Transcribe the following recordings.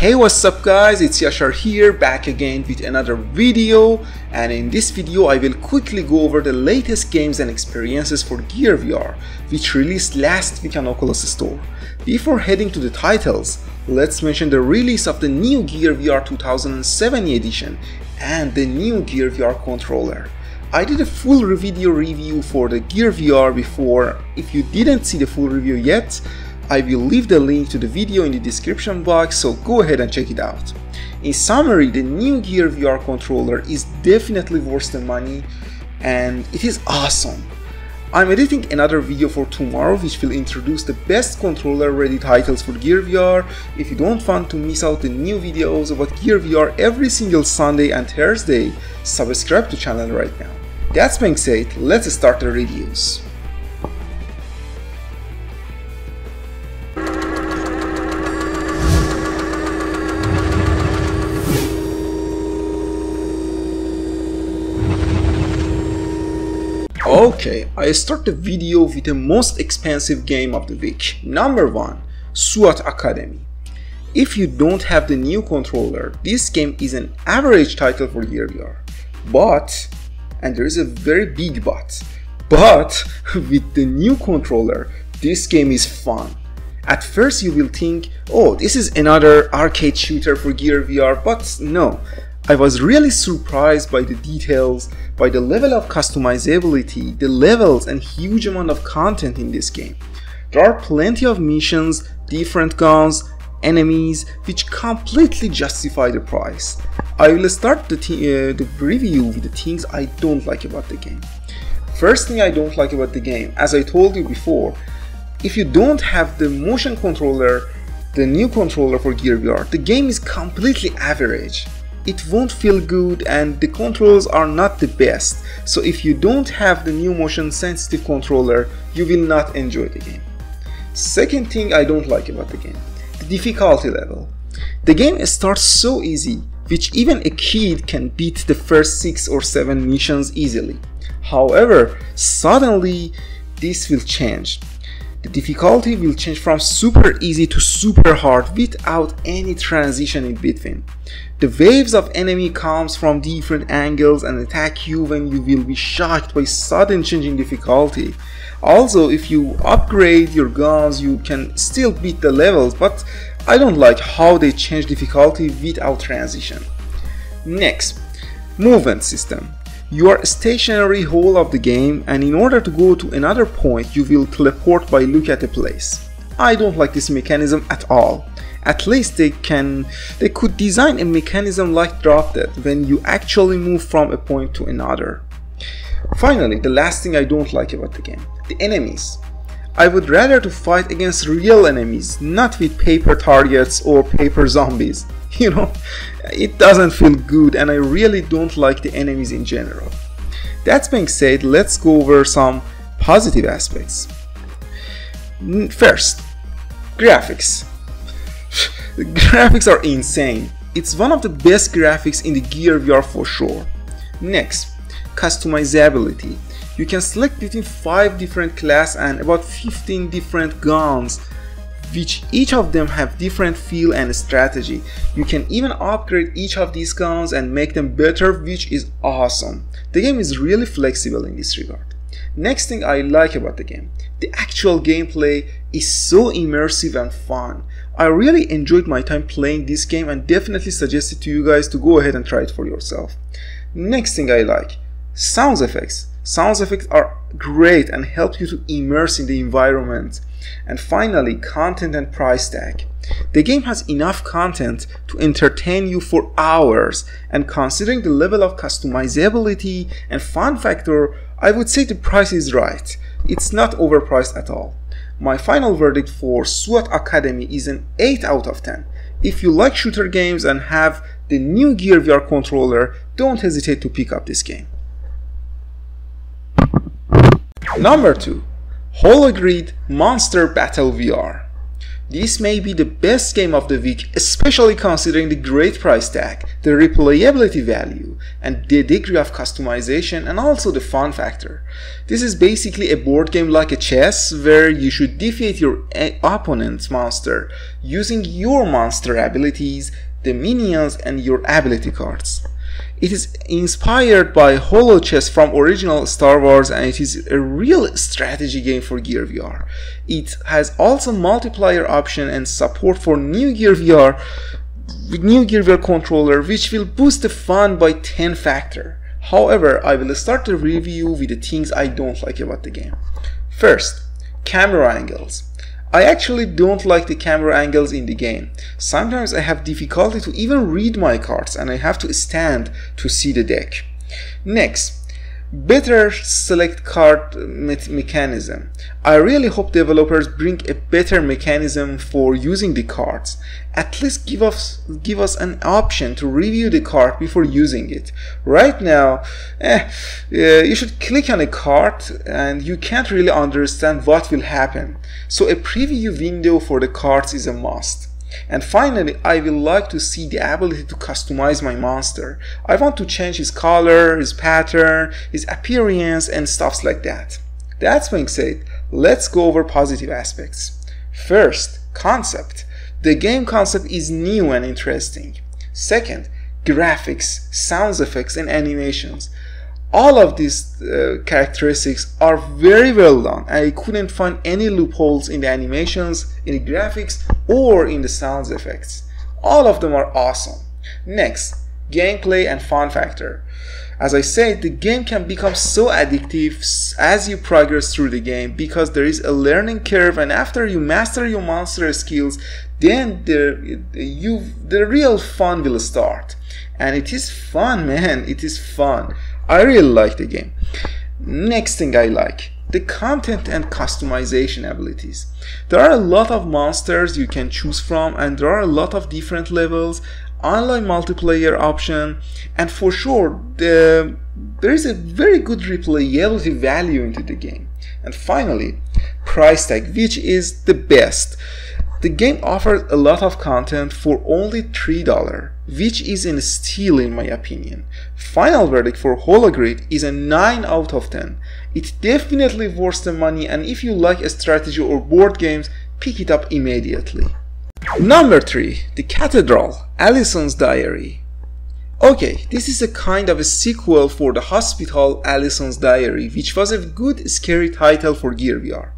Hey, what's up guys, it's Yashar here, back again with another video, and in this video I will quickly go over the latest games and experiences for Gear VR, which released last week on Oculus Store. Before heading to the titles, let's mention the release of the new Gear VR 2007 edition and the new Gear VR controller. I did a full video review for the Gear VR before. If you didn't see the full review yet, I will leave the link to the video in the description box, so go ahead and check it out. In summary, the new Gear VR controller is definitely worth the money and it is awesome. I'm editing another video for tomorrow which will introduce the best controller ready titles for Gear VR. If you don't want to miss out the new videos about Gear VR every single Sunday and Thursday, subscribe to the channel right now. That being said, let's start the reviews. Okay, I start the video with the most expensive game of the week. Number 1, Swat Academy. If you don't have the new controller, this game is an average title for Gear VR. But, and there is a very big but with the new controller, this game is fun. At first you will think, oh, this is another arcade shooter for Gear VR, but no. I was really surprised by the details, by the level of customizability, the levels and huge amount of content in this game. There are plenty of missions, different guns, enemies, which completely justify the price. I will start the review with the things I don't like about the game. First thing I don't like about the game, as I told you before, if you don't have the motion controller, the new controller for Gear VR, the game is completely average. It won't feel good and the controls are not the best, so if you don't have the new motion sensitive controller, you will not enjoy the game. Second thing I don't like about the game, the difficulty level. The game starts so easy, which even a kid can beat the first 6 or 7 missions easily. However, suddenly this will change. The difficulty will change from super easy to super hard without any transition in between. The waves of enemy comes from different angles and attack you when you will be shocked by sudden change in difficulty. Also, if you upgrade your guns, you can still beat the levels, but I don't like how they change difficulty without transition. Next, movement system. You are stationary whole of the game, and in order to go to another point you will teleport by look at a place. I don't like this mechanism at all. At least they could design a mechanism like Drop Dead when you actually move from a point to another. Finally, the last thing I don't like about the game, the enemies. I would rather to fight against real enemies, not with paper targets or paper zombies. You know, it doesn't feel good and I really don't like the enemies in general. That being said, let's go over some positive aspects. First, graphics. The graphics are insane. It's one of the best graphics in the Gear VR for sure. Next, customizability. You can select between 5 different classes and about 15 different guns, which each of them have different feel and strategy. You can even upgrade each of these guns and make them better, which is awesome. The game is really flexible in this regard. Next thing I like about the game, the actual gameplay is so immersive and fun. I really enjoyed my time playing this game and definitely suggest it to you guys to go ahead and try it for yourself. Next thing I like, sound effects. Sound effects are great and help you to immerse in the environment. And finally, content and price tag. The game has enough content to entertain you for hours, and considering the level of customizability and fun factor, I would say the price is right. It's not overpriced at all. My final verdict for Swat Academy is an 8 out of 10. If you like shooter games and have the new Gear VR controller, don't hesitate to pick up this game. Number 2, HoloGrid Monster Battle VR. This may be the best game of the week, especially considering the great price tag, the replayability value, and the degree of customization, and also the fun factor. This is basically a board game like a chess, where you should defeat your opponent's monster using your monster abilities, the minions, and your ability cards. It is inspired by HoloChess from original Star Wars, and it is a real strategy game for Gear VR. It has also multiplayer option and support for new Gear VR controller, which will boost the fun by 10 factor. However, I will start the review with the things I don't like about the game. First, camera angles. I actually don't like the camera angles in the game. Sometimes I have difficulty to even read my cards and I have to stand to see the deck. Next, better select card mechanism. I really hope developers bring a better mechanism for using the cards. At least give us an option to review the card before using it. Right now, you should click on a card and you can't really understand what will happen. So a preview window for the cards is a must. And finally, I will like to see the ability to customize my monster. I want to change his color, his pattern, his appearance, and stuffs like that. That being said, let's go over positive aspects. First, concept. The game concept is new and interesting. Second, graphics, sound effects, and animations. All of these characteristics are very well done. I couldn't find any loopholes in the animations, in the graphics, or in the sound effects. All of them are awesome. Next, gameplay and fun factor. As I said, the game can become so addictive as you progress through the game because there is a learning curve, and after you master your monster skills, then the real fun will start. And it is fun, man. It is fun. I really like the game. Next thing I like, the content and customization abilities. There are a lot of monsters you can choose from, and there are a lot of different levels, online multiplayer option, and for sure there is a very good replayability value into the game. And finally, price tag, which is the best. The game offers a lot of content for only $3, which is a steal in my opinion. Final verdict for HoloGrid is a 9 out of 10. It definitely worth the money, and if you like a strategy or board games, pick it up immediately. Number 3. The Cathedral Elephants Diary. Okay, this is a kind of a sequel for the Hospital Allison's Diary, which was a good scary title for Gear VR.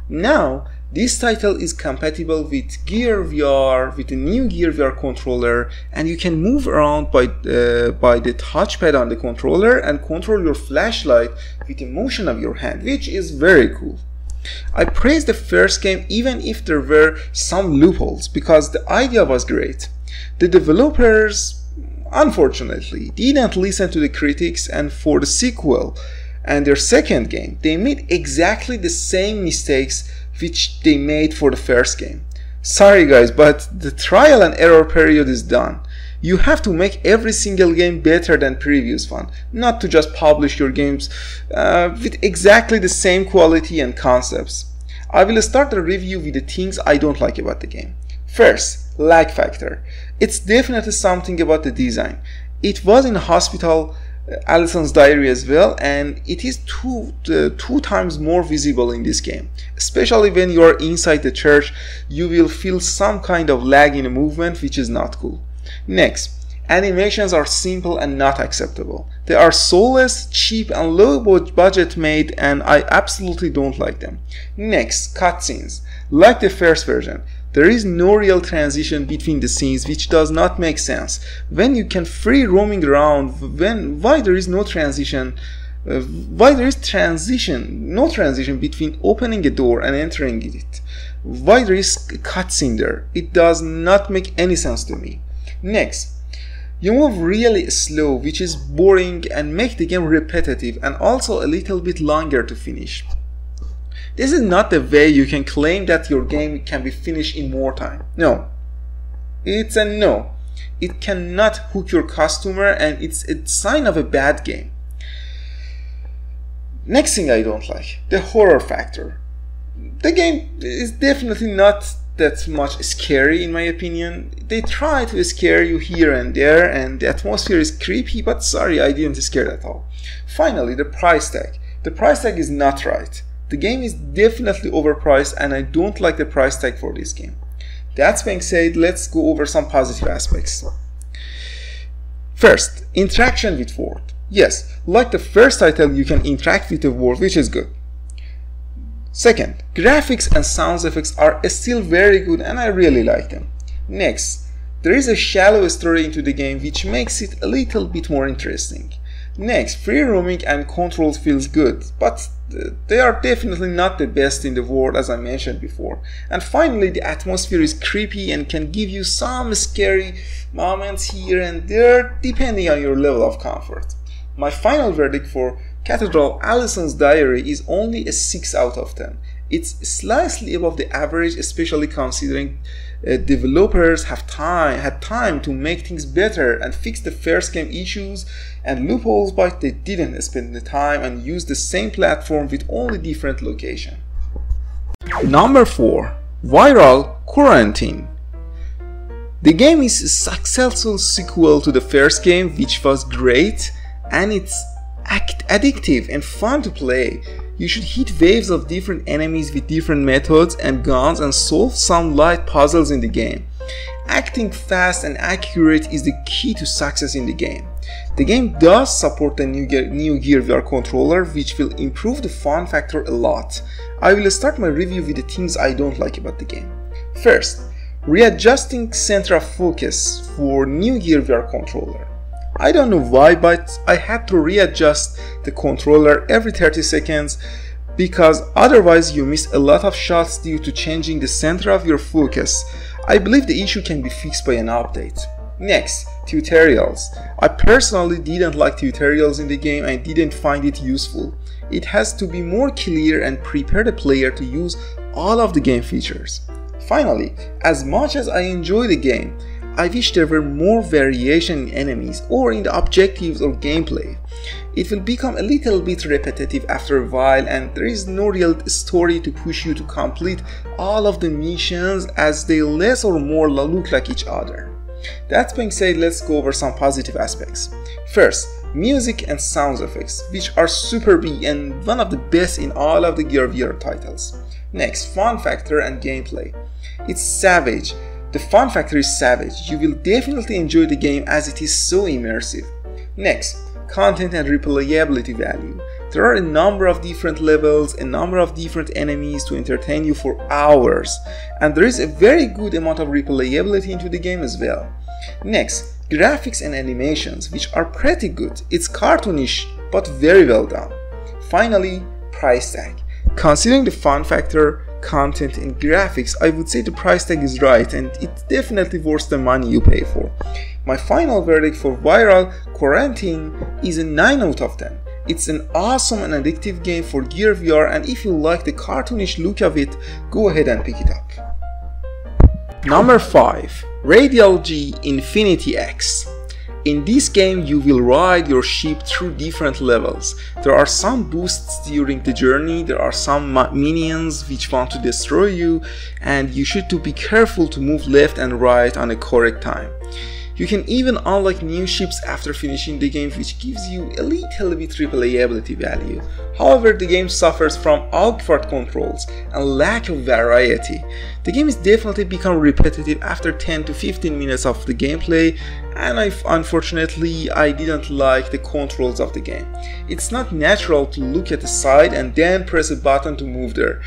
Now, this title is compatible with Gear VR, with the new Gear VR controller, and you can move around by the touchpad on the controller and control your flashlight with the motion of your hand, which is very cool. I praised the first game even if there were some loopholes because the idea was great. The developers, unfortunately, didn't listen to the critics, and for the sequel and their second game, they made exactly the same mistakes which they made for the first game. Sorry guys, but the trial and error period is done. You have to make every single game better than previous one, not to just publish your games with exactly the same quality and concepts. I will start the review with the things I don't like about the game. First, lag factor. It's definitely something about the design. It was in Hospital Allison's Diary as well, and it is two times more visible in this game. Especially when you are inside the church, you will feel some kind of lag in the movement, which is not cool. Next, animations are simple and not acceptable. They are soulless, cheap, and low budget made, and I absolutely don't like them. Next, cutscenes. Like the first version, there is no real transition between the scenes, which does not make sense. When you can free roaming around, why there is no transition? Why there is no transition between opening a door and entering it? Why there is a cutscene there? It does not make any sense to me. Next, you move really slow, which is boring and make the game repetitive and also a little bit longer to finish. This is not the way you can claim that your game can be finished in more time. No. It's a no. It cannot hook your customer, and it's a sign of a bad game. Next thing I don't like, the horror factor. The game is definitely not that much scary in my opinion. They try to scare you here and there, and the atmosphere is creepy, but sorry, I didn't scare at all. Finally, the price tag. The price tag is not right. The game is definitely overpriced, and I don't like the price tag for this game. That being said, let's go over some positive aspects. First, interaction with world. Yes, like the first title, you can interact with the world, which is good. Second, graphics and sound effects are still very good, and I really like them. Next, there is a shallow story into the game, which makes it a little bit more interesting. Next, free roaming and controls feels good, but they are definitely not the best in the world, as I mentioned before. And finally, the atmosphere is creepy and can give you some scary moments here and there, depending on your level of comfort. My final verdict for Cathedral Elephants Diary is only a 6 out of 10. It's slightly above the average, especially considering developers had time to make things better and fix the first game issues and loopholes, but they didn't spend the time and use the same platform with only different location. Number 4. Viral Quarantine. The game is a successful sequel to the first game, which was great, and it's addictive and fun to play. You should hit waves of different enemies with different methods and guns and solve some light puzzles in the game. Acting fast and accurate is the key to success in the game. The game does support the new Gear VR controller, which will improve the fun factor a lot. I will start my review with the things I don't like about the game. First, readjusting center of focus for new Gear VR controller. I don't know why, but I had to readjust the controller every 30 seconds because otherwise you miss a lot of shots due to changing the center of your focus. I believe the issue can be fixed by an update. Next, tutorials. I personally didn't like tutorials in the game and didn't find it useful. It has to be more clear and prepare the player to use all of the game features. Finally, as much as I enjoy the game, I wish there were more variation in enemies or in the objectives or gameplay. It will become a little bit repetitive after a while, and there is no real story to push you to complete all of the missions, as they less or more look like each other. That being said, let's go over some positive aspects. First, music and sound effects, which are super big and one of the best in all of the Gear VR titles. Next, fun factor and gameplay. It's savage. The fun factor is savage. You will definitely enjoy the game as it is so immersive. Next, content and replayability value. There are a number of different levels, a number of different enemies to entertain you for hours, and there is a very good amount of replayability into the game as well. Next, graphics and animations, which are pretty good. It's cartoonish, but very well done. Finally, price tag. Considering the fun factor, content and graphics, I would say the price tag is right, and it's definitely worth the money you pay for. My final verdict for Viral Quarantine is a 9 out of 10. It's an awesome and addictive game for Gear VR, and if you like the cartoonish look of it, go ahead and pick it up. Number 5. Radial-G Infinity X. In this game, you will ride your ship through different levels. There are some boosts during the journey, there are some minions which want to destroy you, and you should be careful to move left and right on a correct time. You can even unlock new ships after finishing the game, which gives you a little bit replayability value. However, the game suffers from awkward controls and lack of variety. The game has definitely become repetitive after 10 to 15 minutes of the gameplay, and unfortunately I didn't like the controls of the game. It's not natural to look at the side and then press a button to move there.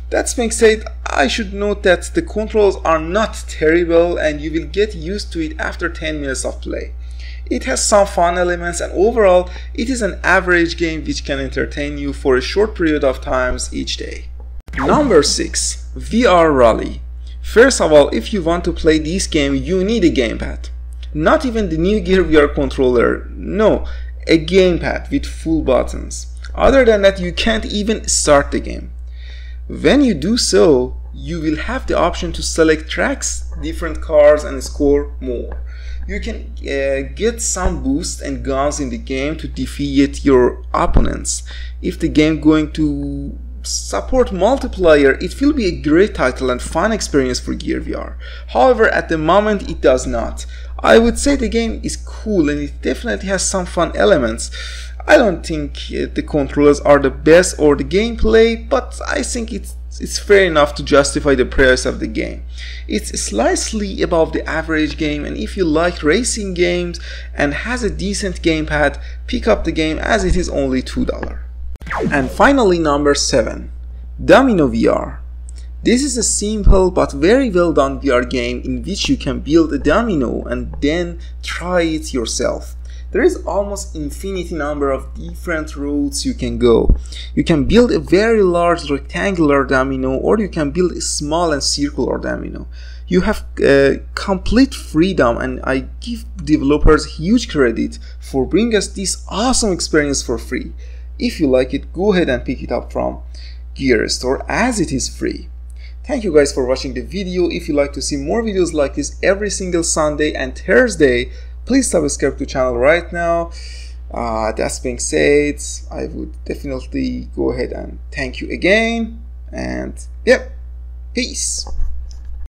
That being said, I should note that the controls are not terrible and you will get used to it after 10 minutes of play. It has some fun elements, and overall it is an average game which can entertain you for a short period of times each day. Number 6. VR Rally. First of all, if you want to play this game, you need a gamepad. Not even the new Gear VR controller, no, a gamepad with full buttons. Other than that, you can't even start the game. When you do so, you will have the option to select tracks, different cars, and score more. You can get some boosts and guns in the game to defeat your opponents. If the game going to support multiplayer, it will be a great title and fun experience for Gear VR. However, at the moment it does not. I would say the game is cool and it definitely has some fun elements. I don't think the controllers are the best or the gameplay, but I think it's fair enough to justify the price of the game. It's slightly above the average game, and if you like racing games and has a decent gamepad, pick up the game as it is only $2. And finally, number 7, Domino VR. This is a simple but very well done VR game in which you can build a domino and then try it yourself. There is almost infinity number of different routes you can go. You can build a very large rectangular domino, or you can build a small and circular domino. You have complete freedom, and I give developers huge credit for bringing us this awesome experience for free. If you like it, go ahead and pick it up from Gear Store as it is free. Thank you guys for watching the video. If you like to see more videos like this every single Sunday and Thursday, please subscribe to the channel right now. That being said, I would definitely go ahead and thank you again, and yeah, peace.